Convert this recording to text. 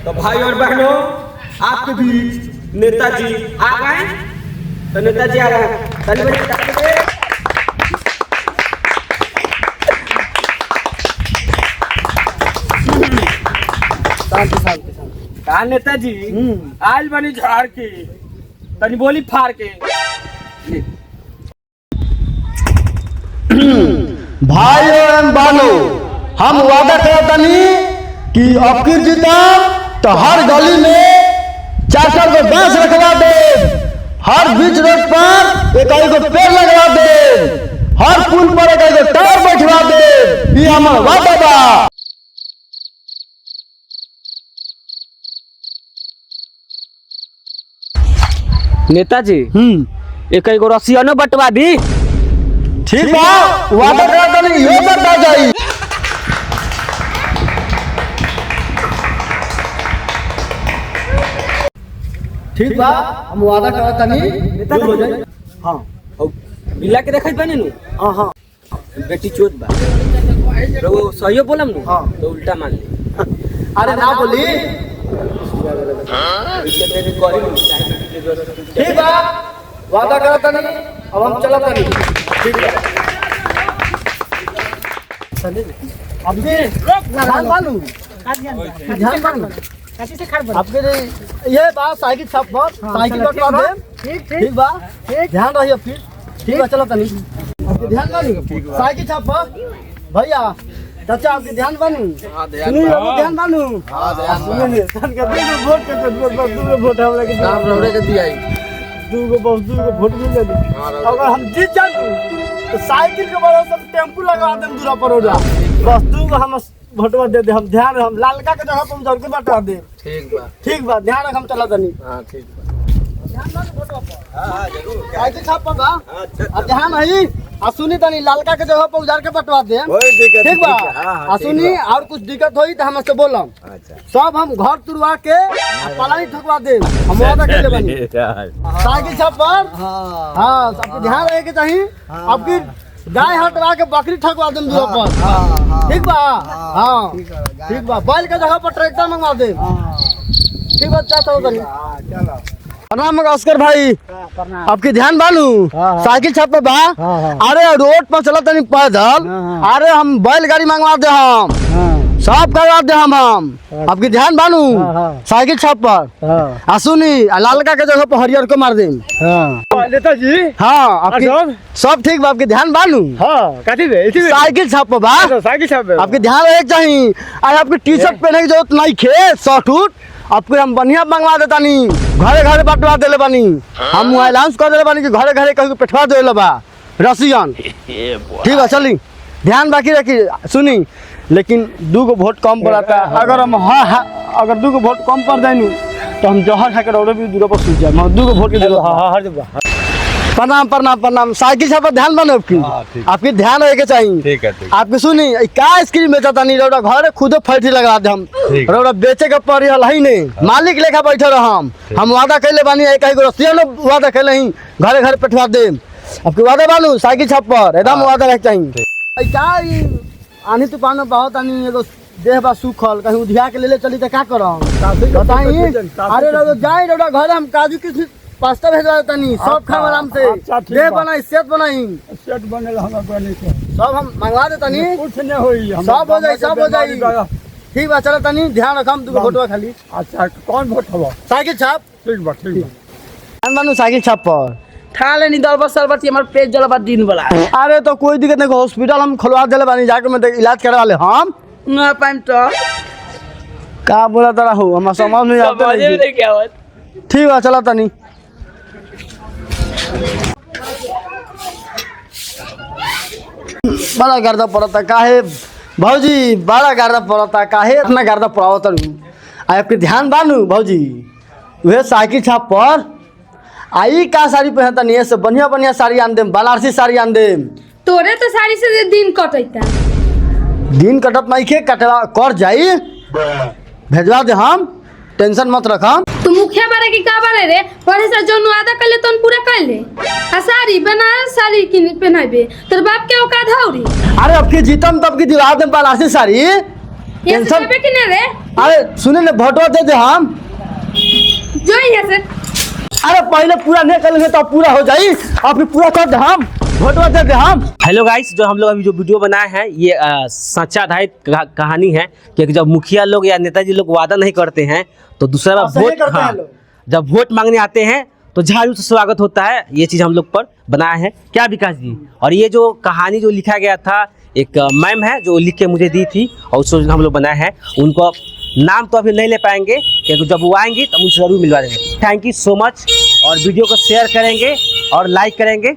तो भाई और बहनों आपके बीच नेताजी आ गए। तो नेताजी आ गए, कहा नेताजी आज बनी झाड़ के तनी बोली फाड़ के। भाई एवं बानो हम वादा करतनी कि अब की जीता तो हर गली में 4 को बांस रखवा दे, हर बीच रोड पर एक को पेड़ लगवा दे, हर पुल पर एक टावर बैठवा दे। ये हमारा वादा बा। नेताजी एक रसियनो बंटवा दी। ठीक बा, वादा करतनी ये बता जाई। ठीक बा, हम वादा करतनी नेताजी हो जाई। हां बिल्ला के देखत बने नु। हां बेटी चोट बा तो वो सही बोलम नु। हाँ। तो उल्टा मान ले। अरे ना बोली। ठीक बा, वादा करतनी अब हम चलतनी। ठीक है आपके ध्यान बानू, ध्यान बानू आपके ये बात साइकिल छाप पर साइकिल कटवा दे। ठीक बा, ध्यान रहिए फिर। ठीक बा चलतनी आपके ध्यान बानू साइकिल छाप पर। भैया चाचा आपके ध्यान बानू, सुनिए ध्यान बानू। सुनिए ध्यान के वोट के वोट हमरा के नाम रौड़े के दियाई। दूगो वोट मिल जाए। अगर हम जीत जाए तो साइकिल के बड़ा सब टेम्पू लगा देम दूरा पर ओला। बस दूगो हम वोटवा दे दे। हम ध्यान हम लालका के जगह पर हम जरूर बटवा दे। ठीक बा ध्यान रख हम चला तनी। हां ठीक बा ध्यान ना वोटवा पर। हां जरूर साइकिल छाप पर बा। अब ध्यान है आ सुनी तनी लालका के जगह पर उजार के बटवा दे। ठीक बा आ सुनी और कुछ दिक्कत होई त हमसे बोलम। अच्छा सब हम घर तुरवा के पलाई ठकवा दे। हम वादा कर ले बनी साइकिल छाप पर। हां सबके ध्यान रहे के चाहिए। अब की गाय हटवा के बकरी ठकवा देम दूर पर। ठीक बा हां ठीक बा बैल के जगह पर ट्रैक्टर मंगवा दे। ठीक बा चाचा तनी चलो। प्रणाम अस्कर भाई। आपके ध्यान बानू साइकिल छाप पे बा। अरे रोड पर चला तनी पैदल। अरे हम बैलगाड़ी मंगवा दे। हम सब करवा दे। हम आपके ध्यान बानू साइकिल छाप पर। आ सुनी लालका के जगह पर हरियर को मार दे। नेताजी हाँ आपके सब ठीक बा। आपके ध्यान बानू साइकिल छाप पे बा। साइकिल छाप आपके ध्यान रहे चाहिए। आज आपके टी शर्ट पहने की जरूरत नहीं खे शॉर्ट उट आपको हम बढ़िया मंगवा देता नी। घरे घरे बटवा देले बानी। हम अनाउंस कर देले बानी कि घरे घरे कहीं पेठवा देले बा रसियन। ठीक है चली ध्यान बाकी रखी। सुनी लेकिन 2 वोट कम पड़ता। अगर हम अगर 2 वोट कम पड़ जाए तो हम जहर खा के और भी दूर पर सूझ जाए। 2 वोट की जरूरत। प्रणाम प्रणाम प्रणाम। साइकिल छाप पर ध्यान बनो आपकी। आपकी ध्यान रहे के चाहिए। ठीक है आपकी सुनी का स्क्रीन बेचता नहीं रोड़ा घरे खुद फैक्ट्री लगा दे। हम रोड़ा बेचे के पड़ी है नहीं मालिक लेखा बैठे रह। हम वादा कैले बानी एक रसियन वादा कैले ही घरे घरे पेठवा दे। आपके वादा बानू साइकिल छाप पर एकदम वादा रहे चाहिए। क्या आनी तूफान में बहुत आनी एगो देह बा सुखल कहीं उधिया के ले चली तो क्या करम बताई। अरे रोड़ा जाए रोड़ा घरे हम काजू किशमिश पास्ता भेजवा तनी सब खाए आराम से। दे बनाई सेट बनाई सेट बने सब हम मंगवा दे तनी। कुछ नहीं होई सब हो जाई सब हो जाई। ठीक बा चलो तनी ध्यान रखम 2 वोटवा खाली। अच्छा कौन वोट हवा साइकिल छाप। ठीक बा ध्यान मानू साइकिल छाप पर खा लेनी दरबत सरबत हमार पेट जलबा दिन वाला। अरे तो कोई दिक्कत नहीं हॉस्पिटल हम खुलवा देले बानी जाके मैं इलाज करवा ले। हम ना पाइम तो का बोला तरा हो हम समझ नहीं आता नहीं क्या बात। ठीक बा चला तनी। बड़ा गर्दा पड़ता काहे भौजी बड़ा गर्दा पड़ता काहे इतना गर्दा पड़ावत आपके ध्यान बानू भौजी वह साइकिल छाप पर आई का साड़ी पहनता नहीं से बढ़िया बढ़िया साड़ी आन दे बनारसी साड़ी आन दे। तोरे तो साड़ी से दिन कटता। दिन कटत नहीं खे कटवा कर जाई भेजवा दे। हम टेंशन मत रख। तू मुखिया बारे की का बारे रे पढ़े से जो वादा कर ले तो पूरा कर ले। आ साड़ी बनारस साड़ी की पहनाबे तोर बाप के औकात हौरी। अरे अब की जीतम तब की दिवा दे बनारसी साड़ी। ये सब कि नहीं रे अरे सुने ना भोटवा दे दे हम। जो यहाँ से अरे पहले पूरा नहीं करेंगे तो पूरा हो जाई, अभी पूरा कर दे हम, भोटवा दे दे हम। हेलो गाइस, जो हम लोग अभी जो वीडियो बनाए हैं ये सच्चा आधारित कहानी है कि जब मुखिया लोग या नेताजी लोग वादा नहीं करते हैं तो दूसरा बार सही वोट, करते हैं हाँ, लोग। जब वोट मांगने आते हैं तो झाड़ू से स्वागत होता है। ये चीज़ हम लोग पर बनाया है क्या विकास जी? और ये जो कहानी जो लिखा गया था, एक मैम है जो लिख के मुझे दी थी और उसको हम लोग बनाया है। उनको नाम तो अभी नहीं ले पाएंगे क्योंकि जब वो आएंगी तब उनसे ज़रूर मिलवा देंगे। थैंक यू सो मच, और वीडियो को शेयर करेंगे और लाइक करेंगे।